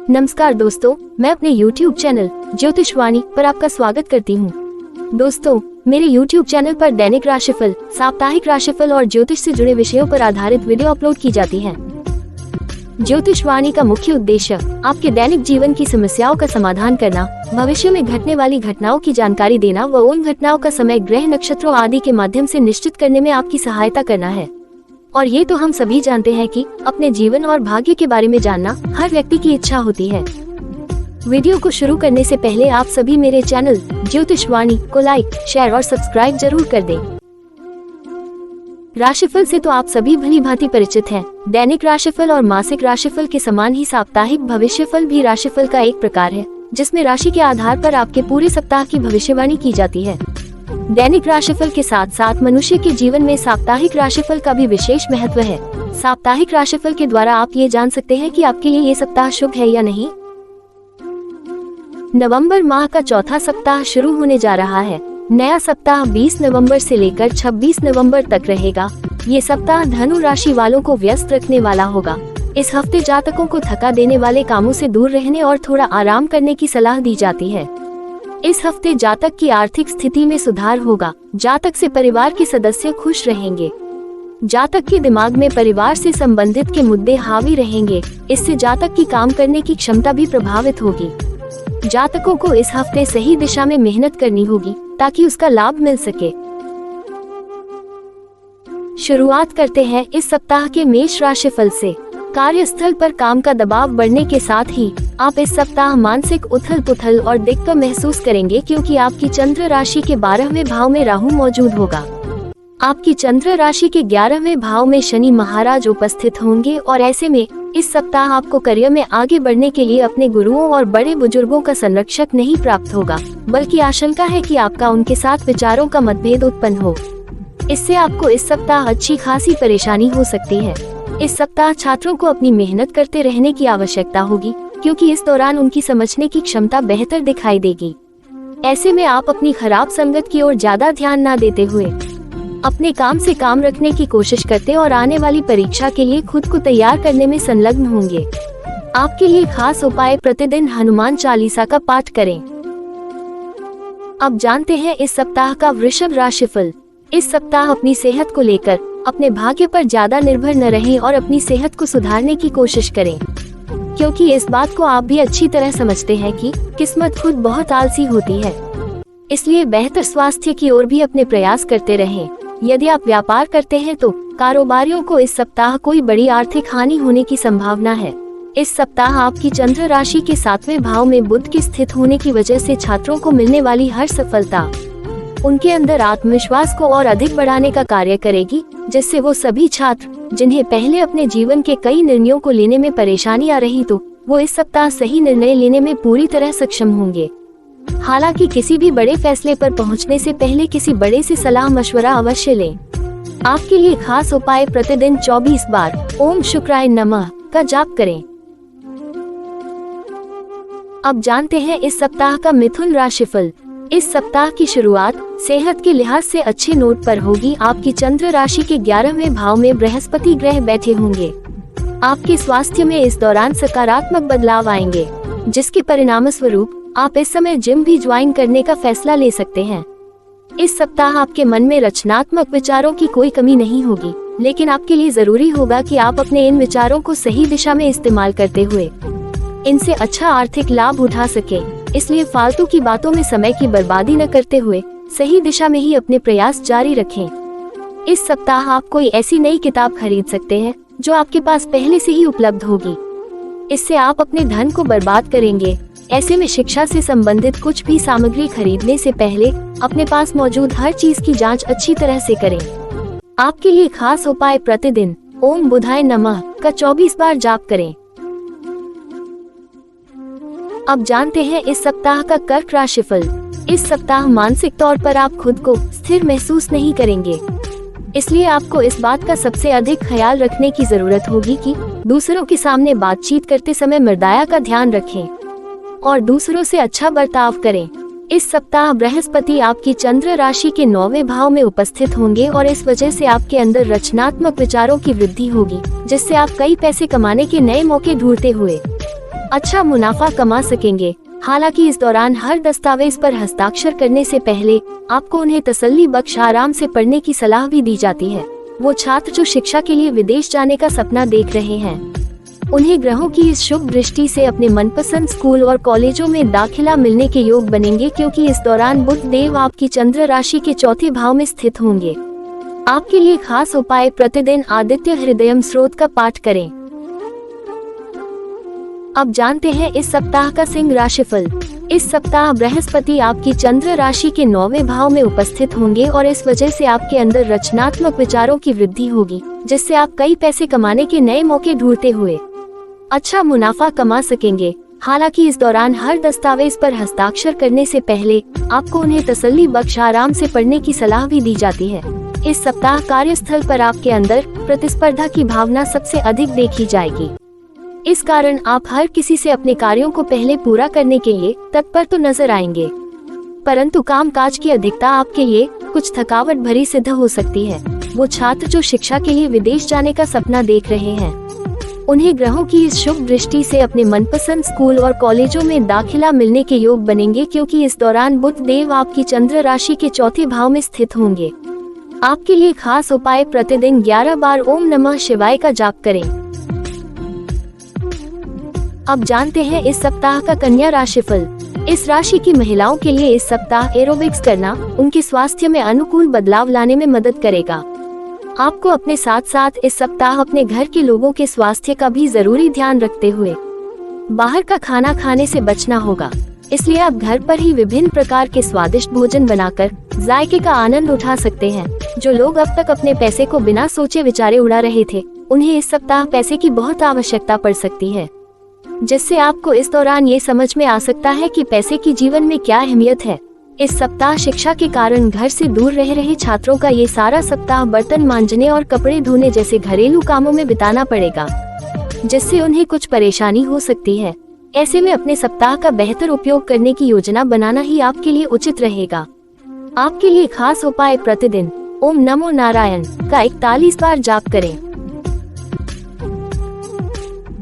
नमस्कार दोस्तों, मैं अपने YouTube चैनल ज्योतिषवाणी पर आपका स्वागत करती हूँ। दोस्तों, मेरे YouTube चैनल पर दैनिक राशिफल, साप्ताहिक राशिफल और ज्योतिष से जुड़े विषयों पर आधारित वीडियो अपलोड की जाती हैं। ज्योतिषवाणी का मुख्य उद्देश्य आपके दैनिक जीवन की समस्याओं का समाधान करना, भविष्य में घटने वाली घटनाओं की जानकारी देना व उन घटनाओं का समय, ग्रह, नक्षत्रों आदि के माध्यम से निश्चित करने में आपकी सहायता करना है। और ये तो हम सभी जानते हैं कि अपने जीवन और भाग्य के बारे में जानना हर व्यक्ति की इच्छा होती है। वीडियो को शुरू करने से पहले आप सभी मेरे चैनल ज्योतिषवाणी को लाइक, शेयर और सब्सक्राइब जरूर कर दें। राशिफल से तो आप सभी भली भांति परिचित हैं। दैनिक राशिफल और मासिक राशिफल के समान ही साप्ताहिक भविष्यफल भी राशिफल का एक प्रकार है, जिसमें राशि के आधार पर आपके पूरे सप्ताह की भविष्यवाणी की जाती है। दैनिक राशिफल के साथ साथ मनुष्य के जीवन में साप्ताहिक राशिफल का भी विशेष महत्व है। साप्ताहिक राशिफल के द्वारा आप ये जान सकते हैं कि आपके लिए ये सप्ताह शुभ है या नहीं। नवंबर माह का चौथा सप्ताह शुरू होने जा रहा है। नया सप्ताह 20 नवंबर से लेकर 26 नवंबर तक रहेगा। ये सप्ताह धनु राशि वालों को व्यस्त रखने वाला होगा। इस हफ्ते जातकों को थका देने वाले कामों से दूर रहने और थोड़ा आराम करने की सलाह दी जाती है। इस हफ्ते जातक की आर्थिक स्थिति में सुधार होगा। जातक से परिवार के सदस्य खुश रहेंगे। जातक के दिमाग में परिवार से संबंधित के मुद्दे हावी रहेंगे। इससे जातक की काम करने की क्षमता भी प्रभावित होगी। जातकों को इस हफ्ते सही दिशा में मेहनत करनी होगी ताकि उसका लाभ मिल सके। शुरुआत करते हैं इस सप्ताह के मेष राशिफल से। कार्यस्थल पर काम का दबाव बढ़ने के साथ ही आप इस सप्ताह मानसिक उथल पुथल और दिक्कत महसूस करेंगे, क्योंकि आपकी चंद्र राशि के 12वें भाव में राहु मौजूद होगा। आपकी चंद्र राशि के 11वें भाव में शनि महाराज उपस्थित होंगे और ऐसे में इस सप्ताह आपको करियर में आगे बढ़ने के लिए अपने गुरुओं और बड़े बुजुर्गों का संरक्षक नहीं प्राप्त होगा, बल्कि आशंका है कि आपका उनके साथ विचारों का मतभेद उत्पन्न हो। इससे आपको इस सप्ताह अच्छी खासी परेशानी हो सकती है। इस सप्ताह छात्रों को अपनी मेहनत करते रहने की आवश्यकता होगी, क्योंकि इस दौरान उनकी समझने की क्षमता बेहतर दिखाई देगी। ऐसे में आप अपनी खराब संगत की ओर ज्यादा ध्यान न देते हुए अपने काम से काम रखने की कोशिश करते और आने वाली परीक्षा के लिए खुद को तैयार करने में संलग्न होंगे। आपके लिए खास उपाय, प्रतिदिन हनुमान चालीसा का पाठ करें। अब जानते हैं इस सप्ताह का वृषभ राशिफल। इस सप्ताह अपनी सेहत को लेकर अपने भाग्य पर ज्यादा निर्भर न रहें और अपनी सेहत को सुधारने की कोशिश करें, क्योंकि इस बात को आप भी अच्छी तरह समझते हैं कि किस्मत खुद बहुत आलसी होती है। इसलिए बेहतर स्वास्थ्य की ओर भी अपने प्रयास करते रहें। यदि आप व्यापार करते हैं तो कारोबारियों को इस सप्ताह कोई बड़ी आर्थिक हानि होने की संभावना है। इस सप्ताह आपकी चंद्र राशि के 7वें भाव में बुध के स्थित होने की वजह से छात्रों को मिलने वाली हर सफलता उनके अंदर आत्मविश्वास को और अधिक बढ़ाने का कार्य करेगी, जिससे वो सभी छात्र जिन्हें पहले अपने जीवन के कई निर्णयों को लेने में परेशानी आ रही तो वो इस सप्ताह सही निर्णय लेने में पूरी तरह सक्षम होंगे। हालांकि किसी भी बड़े फैसले पर पहुंचने से पहले किसी बड़े से सलाह मशवरा अवश्य लें। आपके लिए खास उपाय, प्रतिदिन 24 बार ओम शुक्राय नमः का जाप करें। अब जानते हैं इस सप्ताह का मिथुन राशिफल। इस सप्ताह की शुरुआत सेहत के लिहाज से अच्छे नोट पर होगी। आपकी चंद्र राशि के 11वें भाव में बृहस्पति ग्रह बैठे होंगे। आपके स्वास्थ्य में इस दौरान सकारात्मक बदलाव आएंगे, जिसके परिणाम स्वरूप आप इस समय जिम भी ज्वाइन करने का फैसला ले सकते हैं। इस सप्ताह आपके मन में रचनात्मक विचारों की कोई कमी नहीं होगी, लेकिन आपके लिए जरूरी होगा कि आप अपने इन विचारों को सही दिशा में इस्तेमाल करते हुए इनसे अच्छा आर्थिक लाभ उठा सके। इसलिए फालतू की बातों में समय की बर्बादी न करते हुए सही दिशा में ही अपने प्रयास जारी रखें। इस सप्ताह आप कोई ऐसी नई किताब खरीद सकते हैं जो आपके पास पहले से ही उपलब्ध होगी। इससे आप अपने धन को बर्बाद करेंगे। ऐसे में शिक्षा से संबंधित कुछ भी सामग्री खरीदने से पहले अपने पास मौजूद हर चीज की जांच अच्छी तरह से करें। आपके लिए खास उपाय, प्रतिदिन ओम बुधाय नमः का 24 बार जाप करें। अब जानते हैं इस सप्ताह का कर्क राशिफल। इस सप्ताह मानसिक तौर पर आप खुद को स्थिर महसूस नहीं करेंगे। इसलिए आपको इस बात का सबसे अधिक ख्याल रखने की जरूरत होगी कि दूसरों के सामने बातचीत करते समय मर्यादा का ध्यान रखें और दूसरों से अच्छा बर्ताव करें। इस सप्ताह बृहस्पति आपकी चंद्र राशि के 9वें भाव में उपस्थित होंगे और इस वजह से आपके अंदर रचनात्मक विचारों की वृद्धि होगी, जिससे आप कई पैसे कमाने के नए मौके ढूंढते हुए अच्छा मुनाफा कमा सकेंगे। हालांकि इस दौरान हर दस्तावेज पर हस्ताक्षर करने से पहले आपको उन्हें तसल्ली बख्श आराम से पढ़ने की सलाह भी दी जाती है। वो छात्र जो शिक्षा के लिए विदेश जाने का सपना देख रहे हैं, उन्हें ग्रहों की इस शुभ दृष्टि से अपने मनपसंद स्कूल और कॉलेजों में दाखिला मिलने के योग बनेंगे, क्योंकि इस दौरान बुध देव आपकी चंद्र राशि के चौथे भाव में स्थित होंगे। आपके लिए खास उपाय, प्रतिदिन आदित्य हृदयम स्रोत का पाठ करें। अब जानते हैं इस सप्ताह का सिंह राशिफल। इस सप्ताह बृहस्पति आपकी चंद्र राशि के 9वें भाव में उपस्थित होंगे और इस वजह से आपके अंदर रचनात्मक विचारों की वृद्धि होगी, जिससे आप कई पैसे कमाने के नए मौके ढूंढते हुए अच्छा मुनाफा कमा सकेंगे। हालांकि इस दौरान हर दस्तावेज पर हस्ताक्षर करने से पहले आपको उन्हें तसल्ली बख्श आराम से पढ़ने की सलाह भी दी जाती है। इस सप्ताह कार्यस्थल पर आपके अंदर प्रतिस्पर्धा की भावना सबसे अधिक देखी जाएगी। इस कारण आप हर किसी से अपने कार्यों को पहले पूरा करने के लिए तत्पर तो नजर आएंगे, परंतु कामकाज की अधिकता आपके लिए कुछ थकावट भरी सिद्ध हो सकती है। वो छात्र जो शिक्षा के लिए विदेश जाने का सपना देख रहे हैं, उन्हें ग्रहों की इस शुभ दृष्टि से अपने मनपसंद स्कूल और कॉलेजों में दाखिला मिलने के योग बनेंगे, क्योंकि इस दौरान बुध देव आपकी चंद्र राशि के चौथे भाव में स्थित होंगे। आपके लिए खास उपाय, प्रतिदिन 11 बार ओम नमः शिवाय का जाप करें। अब जानते हैं इस सप्ताह का कन्या राशिफल। इस राशि की महिलाओं के लिए इस सप्ताह एरोबिक्स करना उनके स्वास्थ्य में अनुकूल बदलाव लाने में मदद करेगा। आपको अपने साथ साथ इस सप्ताह अपने घर के लोगों के स्वास्थ्य का भी जरूरी ध्यान रखते हुए बाहर का खाना खाने से बचना होगा। इसलिए आप घर पर ही विभिन्न प्रकार के स्वादिष्ट भोजन बनाकर जायके का आनंद उठा सकते हैं। जो लोग अब तक अपने पैसे को बिना सोचे विचारे उड़ा रहे थे, उन्हें इस सप्ताह पैसे की बहुत आवश्यकता पड़ सकती है, जिससे आपको इस दौरान ये समझ में आ सकता है कि पैसे की जीवन में क्या अहमियत है। इस सप्ताह शिक्षा के कारण घर से दूर रह रहे छात्रों का ये सारा सप्ताह बर्तन मांजने और कपड़े धोने जैसे घरेलू कामों में बिताना पड़ेगा, जिससे उन्हें कुछ परेशानी हो सकती है। ऐसे में अपने सप्ताह का बेहतर उपयोग करने की योजना बनाना ही आपके लिए उचित रहेगा। आपके लिए खास उपाय, प्रतिदिन ओम नमो नारायण का 41 बार जाप करें।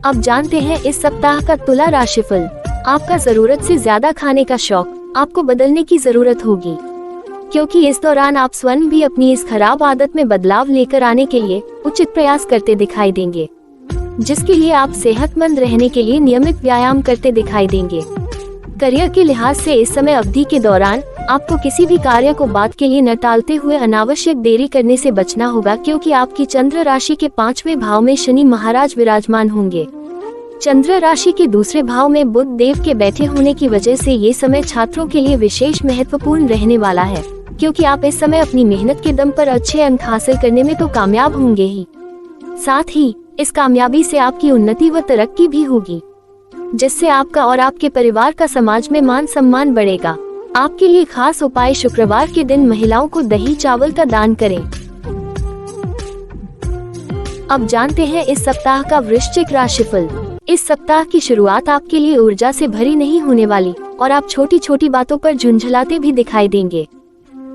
अब जानते हैं इस सप्ताह का तुला राशिफल। आपका जरूरत से ज्यादा खाने का शौक आपको बदलने की जरूरत होगी, क्योंकि इस दौरान आप स्वयं भी अपनी इस खराब आदत में बदलाव लेकर आने के लिए उचित प्रयास करते दिखाई देंगे, जिसके लिए आप सेहतमंद रहने के लिए नियमित व्यायाम करते दिखाई देंगे। करियर के लिहाज से इस समय अवधि के दौरान आपको किसी भी कार्य को बाद के लिए न टालते हुए अनावश्यक देरी करने से बचना होगा, क्योंकि आपकी चंद्र राशि के 5वें भाव में शनि महाराज विराजमान होंगे। चंद्र राशि के दूसरे भाव में बुध देव के बैठे होने की वजह से ये समय छात्रों के लिए विशेष महत्वपूर्ण रहने वाला है, क्योंकि आप इस समय अपनी मेहनत के दम पर अच्छे अंक हासिल करने में तो कामयाब होंगे ही, साथ ही इस कामयाबी से आपकी उन्नति व तरक्की भी होगी, जिससे आपका और आपके परिवार का समाज में मान सम्मान बढ़ेगा। आपके लिए खास उपाय, शुक्रवार के दिन महिलाओं को दही चावल का दान करें। अब जानते हैं इस सप्ताह का वृश्चिक राशिफल। इस सप्ताह की शुरुआत आपके लिए ऊर्जा से भरी नहीं होने वाली और आप छोटी छोटी बातों पर झुंझलाते भी दिखाई देंगे।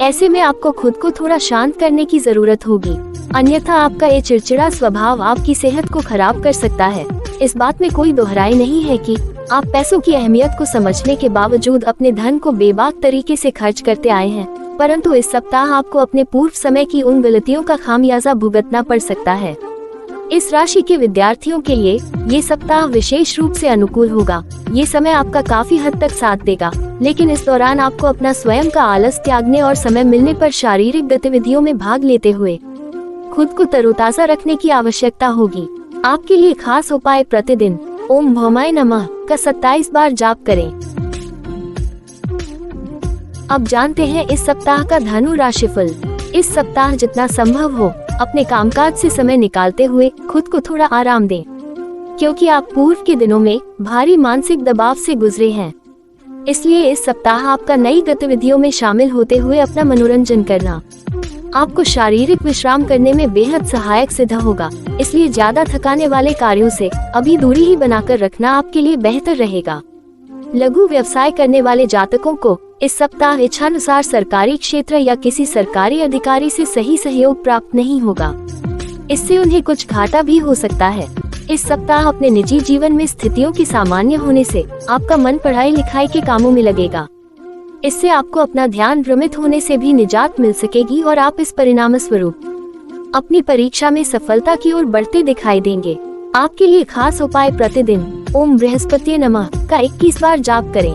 ऐसे में आपको खुद को थोड़ा शांत करने की जरूरत होगी, अन्यथा आपका ये चिड़चिड़ा स्वभाव आपकी सेहत को खराब कर सकता है। इस बात में कोई दोहराई नहीं है कि आप पैसों की अहमियत को समझने के बावजूद अपने धन को बेबाक तरीके से खर्च करते आए हैं, परंतु इस सप्ताह आपको अपने पूर्व समय की उन गलतियों का खामियाजा भुगतना पड़ सकता है। इस राशि के विद्यार्थियों के लिए ये सप्ताह विशेष रूप से अनुकूल होगा। ये समय आपका काफी हद तक साथ देगा, लेकिन इस दौरान आपको अपना स्वयं का आलस त्यागने और समय मिलने पर शारीरिक गतिविधियों में भाग लेते हुए खुद को तरोताजा रखने की आवश्यकता होगी। आपके लिए खास उपाय, प्रतिदिन ओम भौमाय नमः का 27 बार जाप करें। अब जानते हैं इस सप्ताह का धनु राशिफल। इस सप्ताह जितना संभव हो अपने कामकाज से समय निकालते हुए खुद को थोड़ा आराम दें, क्योंकि आप पूर्व के दिनों में भारी मानसिक दबाव से गुजरे हैं। इसलिए इस सप्ताह आपका नई गतिविधियों में शामिल होते हुए अपना मनोरंजन करना आपको शारीरिक विश्राम करने में बेहद सहायक सिद्ध होगा। इसलिए ज्यादा थकाने वाले कार्यों से अभी दूरी ही बनाकर रखना आपके लिए बेहतर रहेगा। लघु व्यवसाय करने वाले जातकों को इस सप्ताह इच्छानुसार सरकारी क्षेत्र या किसी सरकारी अधिकारी से सही सहयोग प्राप्त नहीं होगा। इससे उन्हें कुछ घाटा भी हो सकता है। इस सप्ताह अपने निजी जीवन में स्थितियों की सामान्य होने से आपका मन पढ़ाई लिखाई के कामों में लगेगा। इससे आपको अपना ध्यान भ्रमित होने से भी निजात मिल सकेगी और आप इस परिणाम स्वरूप अपनी परीक्षा में सफलता की ओर बढ़ते दिखाई देंगे। आपके लिए खास उपाय प्रतिदिन ओम बृहस्पति नमः का 21 बार जाप करें।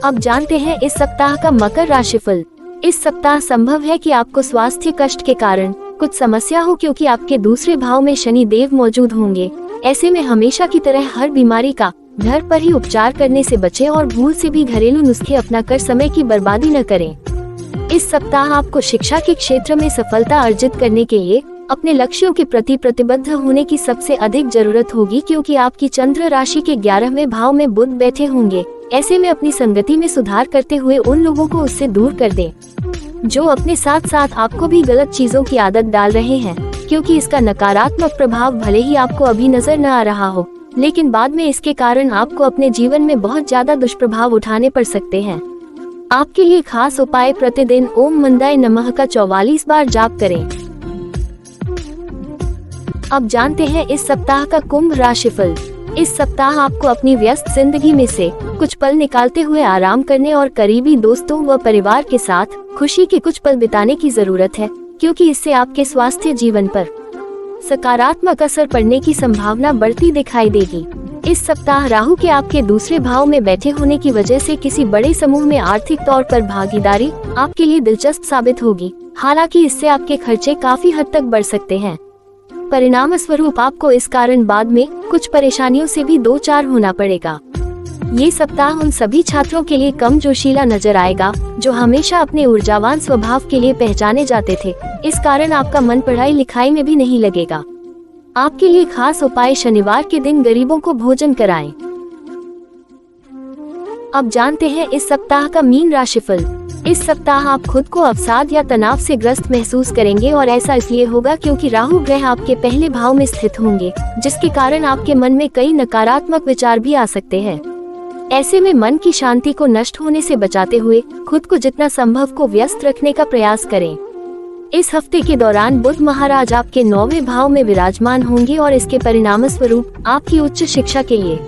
अब जानते हैं इस सप्ताह का मकर राशिफल। इस सप्ताह संभव है कि आपको स्वास्थ्य कष्ट के कारण कुछ समस्या हो, क्योंकि आपके दूसरे भाव में शनि देव मौजूद होंगे। ऐसे में हमेशा की तरह हर बीमारी का घर पर ही उपचार करने से बचें और भूल से भी घरेलू नुस्खे अपना कर समय की बर्बादी न करें। इस सप्ताह आपको शिक्षा के क्षेत्र में सफलता अर्जित करने के लिए अपने लक्ष्यों के प्रति प्रतिबद्ध होने की सबसे अधिक जरूरत होगी, क्योंकि आपकी चंद्र राशि के 11वें भाव में बुध बैठे होंगे। ऐसे में अपनी संगति में सुधार करते हुए उन लोगों को उससे दूर कर दें जो अपने साथ साथ आपको भी गलत चीजों की आदत डाल रहे हैं, क्योंकि इसका नकारात्मक प्रभाव भले ही आपको अभी नजर न आ रहा हो, लेकिन बाद में इसके कारण आपको अपने जीवन में बहुत ज्यादा दुष्प्रभाव उठाने पड़ सकते हैं। आपके लिए खास उपाय प्रतिदिन ओम मंदाय नमः का 44 बार जाप करें। अब जानते हैं इस सप्ताह का कुंभ राशिफल। इस सप्ताह आपको अपनी व्यस्त जिंदगी में से कुछ पल निकालते हुए आराम करने और करीबी दोस्तों व परिवार के साथ खुशी के कुछ पल बिताने की जरूरत है, क्योंकि इससे आपके स्वास्थ्य जीवन पर सकारात्मक असर पड़ने की संभावना बढ़ती दिखाई देगी। इस सप्ताह राहु के आपके दूसरे भाव में बैठे होने की वजह से किसी बड़े समूह में आर्थिक तौर पर भागीदारी आपके लिए दिलचस्प साबित होगी। हालांकि इससे आपके खर्चे काफी हद तक बढ़ सकते हैं। परिणाम स्वरूप आपको इस कारण बाद में कुछ परेशानियों से भी दो चार होना पड़ेगा। ये सप्ताह उन सभी छात्रों के लिए कम जोशीला नजर आएगा जो हमेशा अपने ऊर्जावान स्वभाव के लिए पहचाने जाते थे। इस कारण आपका मन पढ़ाई लिखाई में भी नहीं लगेगा। आपके लिए खास उपाय शनिवार के दिन गरीबों को भोजन कराएं। अब जानते हैं इस सप्ताह का मीन राशिफल। इस सप्ताह आप खुद को अवसाद या तनाव से ग्रस्त महसूस करेंगे और ऐसा इसलिए होगा क्योंकि राहु ग्रह आपके पहले भाव में स्थित होंगे, जिसके कारण आपके मन में कई नकारात्मक विचार भी आ सकते हैं। ऐसे में मन की शांति को नष्ट होने से बचाते हुए खुद को जितना संभव को व्यस्त रखने का प्रयास करें। इस हफ्ते के दौरान बुध महाराज आपके 9वें भाव में विराजमान होंगे और इसके परिणाम स्वरूप आपकी उच्च शिक्षा के लिए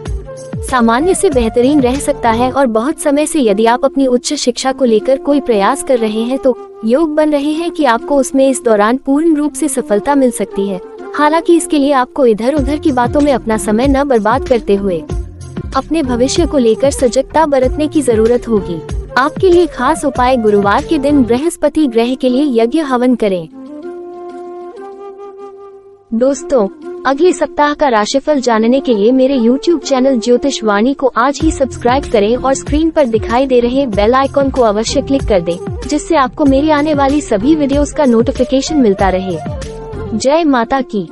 सामान्य से बेहतरीन रह सकता है। और बहुत समय से यदि आप अपनी उच्च शिक्षा को लेकर कोई प्रयास कर रहे हैं तो योग बन रहे हैं कि आपको उसमें इस दौरान पूर्ण रूप से सफलता मिल सकती है। हालांकि इसके लिए आपको इधर उधर की बातों में अपना समय न बर्बाद करते हुए अपने भविष्य को लेकर सजगता बरतने की जरूरत होगी। आपके लिए खास उपाय गुरुवार के दिन बृहस्पति ग्रह के लिए यज्ञ हवन करें। दोस्तों, अगले सप्ताह का राशिफल जानने के लिए मेरे YouTube चैनल ज्योतिष वाणी को आज ही सब्सक्राइब करें और स्क्रीन पर दिखाई दे रहे बेल आइकॉन को अवश्य क्लिक कर दें, जिससे आपको मेरी आने वाली सभी वीडियोस का नोटिफिकेशन मिलता रहे। जय माता की।